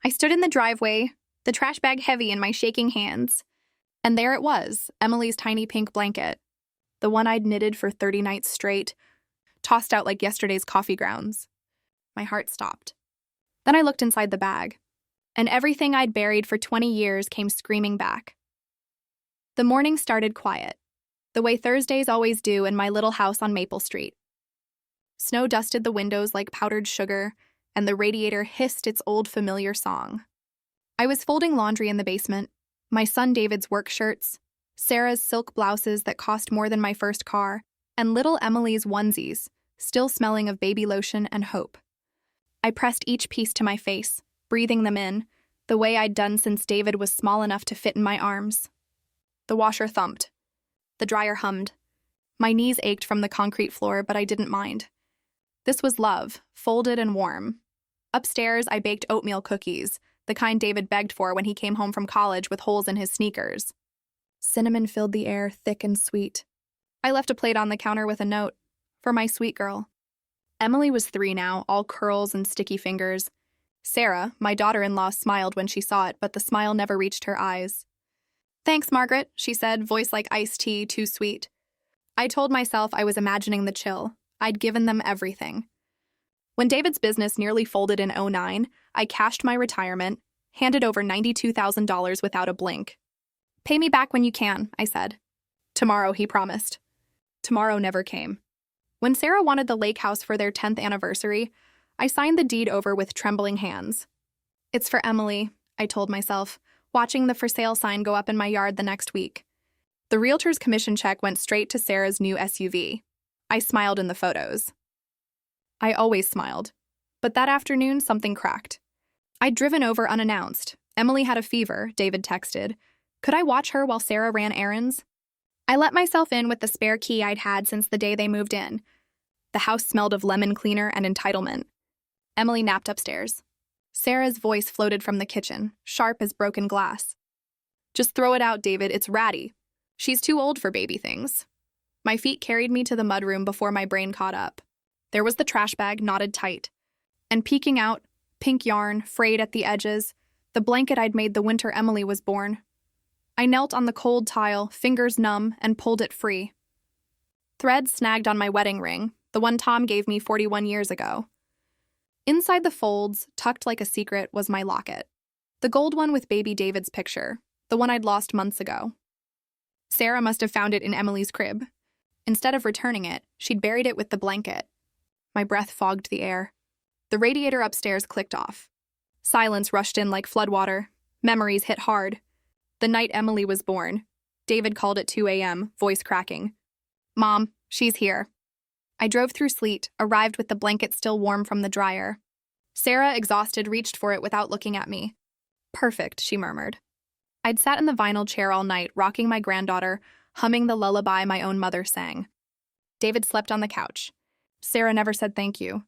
I stood in the driveway, the trash bag heavy in my shaking hands. And there it was, Emily's tiny pink blanket, the one I'd knitted for 30 nights straight, tossed out like yesterday's coffee grounds. My heart stopped. Then I looked inside the bag, and everything I'd buried for 20 years came screaming back. The morning started quiet, the way Thursdays always do in my little house on Maple Street. Snow dusted the windows like powdered sugar, and the radiator hissed its old familiar song. I was folding laundry in the basement, my son David's work shirts, Sarah's silk blouses that cost more than my first car, and little Emily's onesies, still smelling of baby lotion and hope. I pressed each piece to my face, breathing them in, the way I'd done since David was small enough to fit in my arms. The washer thumped. The dryer hummed. My knees ached from the concrete floor, but I didn't mind. This was love, folded and warm. Upstairs, I baked oatmeal cookies, the kind David begged for when he came home from college with holes in his sneakers. Cinnamon filled the air, thick and sweet. I left a plate on the counter with a note, for my sweet girl. Emily was 3 now, all curls and sticky fingers. Sarah, my daughter-in-law, smiled when she saw it, but the smile never reached her eyes. "Thanks, Margaret," she said, voice like iced tea, too sweet. I told myself I was imagining the chill. I'd given them everything. When David's business nearly folded in 2009, I cashed my retirement, handed over $92,000 without a blink. "Pay me back when you can," I said. "Tomorrow," he promised. Tomorrow never came. When Sarah wanted the lake house for their 10th anniversary, I signed the deed over with trembling hands. "It's for Emily," I told myself, watching the for sale sign go up in my yard the next week. The realtor's commission check went straight to Sarah's new SUV. I smiled in the photos. I always smiled. But that afternoon, something cracked. I'd driven over unannounced. Emily had a fever, David texted. Could I watch her while Sarah ran errands? I let myself in with the spare key I'd had since the day they moved in. The house smelled of lemon cleaner and entitlement. Emily napped upstairs. Sarah's voice floated from the kitchen, sharp as broken glass. "Just throw it out, David, it's ratty. She's too old for baby things." My feet carried me to the mudroom before my brain caught up. There was the trash bag knotted tight. And peeking out, pink yarn, frayed at the edges, the blanket I'd made the winter Emily was born. I knelt on the cold tile, fingers numb, and pulled it free. Thread snagged on my wedding ring, the one Tom gave me 41 years ago. Inside the folds, tucked like a secret, was my locket. The gold one with baby David's picture, the one I'd lost months ago. Sarah must have found it in Emily's crib. Instead of returning it, she'd buried it with the blanket. My breath fogged the air. The radiator upstairs clicked off. Silence rushed in like floodwater. Memories hit hard. The night Emily was born. David called at 2 a.m., voice cracking. "Mom, she's here." I drove through sleet, arrived with the blanket still warm from the dryer. Sarah, exhausted, reached for it without looking at me. "Perfect," she murmured. I'd sat in the vinyl chair all night, rocking my granddaughter, humming the lullaby my own mother sang. David slept on the couch. Sarah never said thank you.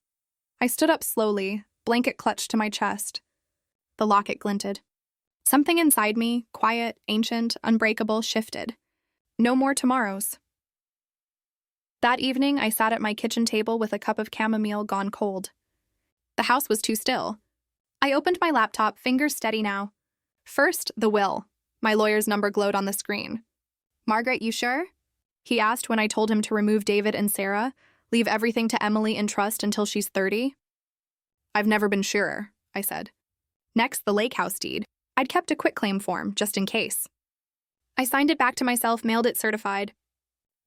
I stood up slowly, blanket clutched to my chest. The locket glinted. Something inside me, quiet, ancient, unbreakable, shifted. No more tomorrows. That evening, I sat at my kitchen table with a cup of chamomile gone cold. The house was too still. I opened my laptop, fingers steady now. First, the will. My lawyer's number glowed on the screen. "Margaret, you sure?" he asked when I told him to remove David and Sarah, leave everything to Emily in trust until she's 30. "I've never been surer," I said. Next, the lake house deed. I'd kept a quitclaim form, just in case. I signed it back to myself, mailed it certified.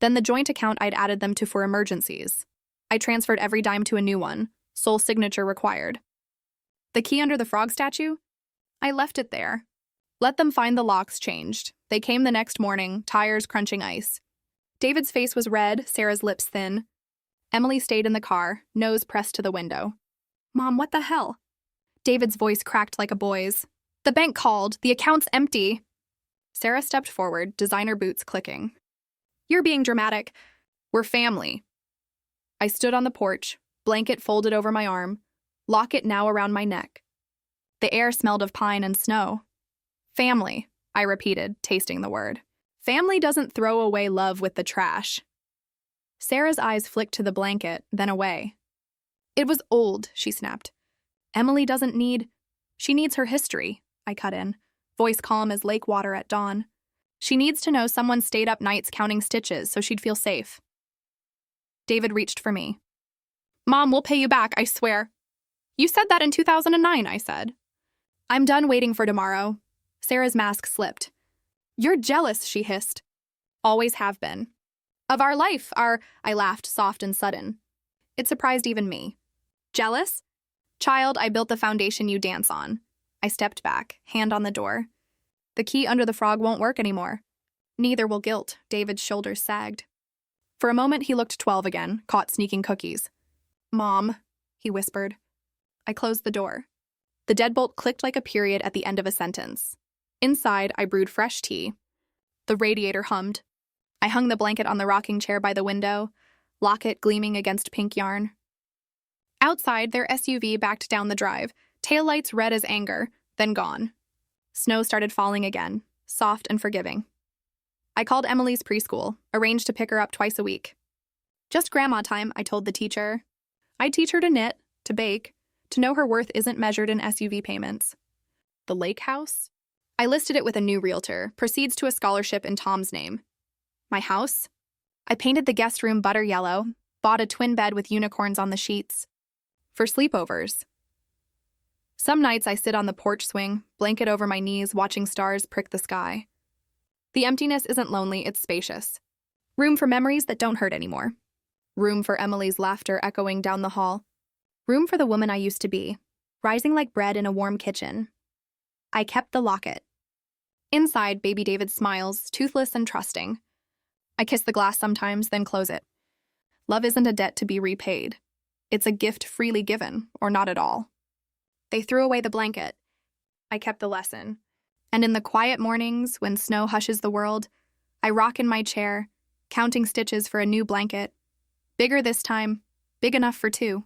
Then the joint account I'd added them to for emergencies. I transferred every dime to a new one, sole signature required. The key under the frog statue? I left it there. Let them find the locks changed. They came the next morning, tires crunching ice. David's face was red, Sarah's lips thin. Emily stayed in the car, nose pressed to the window. "Mom, what the hell?" David's voice cracked like a boy's. "The bank called. The account's empty." Sarah stepped forward, designer boots clicking. "You're being dramatic. We're family." I stood on the porch, blanket folded over my arm, locket now around my neck. The air smelled of pine and snow. "Family," I repeated, tasting the word. "Family doesn't throw away love with the trash." Sarah's eyes flicked to the blanket, then away. "It was old," she snapped. "Emily doesn't need..." She needs her history, I cut in, voice calm as lake water at dawn. She needs to know someone stayed up nights counting stitches so she'd feel safe. David reached for me. Mom, we'll pay you back, I swear. You said that in 2009, I said. I'm done waiting for tomorrow. Sarah's mask slipped. You're jealous, she hissed. Always have been. Of our life, I laughed, soft and sudden. It surprised even me. Jealous? Child, I built the foundation you dance on. I stepped back, hand on the door. The key under the frog won't work anymore. Neither will guilt, David's shoulders sagged. For a moment, he looked 12 again, caught sneaking cookies. Mom, he whispered. I closed the door. The deadbolt clicked like a period at the end of a sentence. Inside, I brewed fresh tea. The radiator hummed. I hung the blanket on the rocking chair by the window, locket gleaming against pink yarn. Outside, their SUV backed down the drive, taillights red as anger, then gone. Snow started falling again, soft and forgiving. I called Emily's preschool, arranged to pick her up twice a week. Just grandma time, I told the teacher. I'd teach her to knit, to bake, to know her worth isn't measured in SUV payments. The lake house? I listed it with a new realtor, proceeds to a scholarship in Tom's name. My house? I painted the guest room butter yellow, bought a twin bed with unicorns on the sheets. For sleepovers. Some nights I sit on the porch swing, blanket over my knees, watching stars prick the sky. The emptiness isn't lonely, it's spacious. Room for memories that don't hurt anymore. Room for Emily's laughter echoing down the hall. Room for the woman I used to be, rising like bread in a warm kitchen. I kept the locket. Inside, baby David smiles, toothless and trusting. I kiss the glass sometimes, then close it. Love isn't a debt to be repaid. It's a gift freely given, or not at all. They threw away the blanket. I kept the lesson. And in the quiet mornings, when snow hushes the world, I rock in my chair, counting stitches for a new blanket. Bigger this time, big enough for two.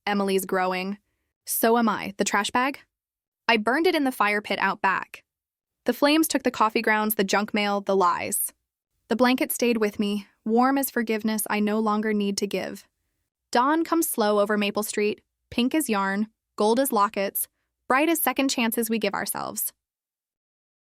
Emily's growing. So am I. The trash bag? I burned it in the fire pit out back. The flames took the coffee grounds, the junk mail, the lies. The blanket stayed with me, warm as forgiveness I no longer need to give. Dawn comes slow over Maple Street, pink as yarn, gold as lockets, bright as second chances we give ourselves.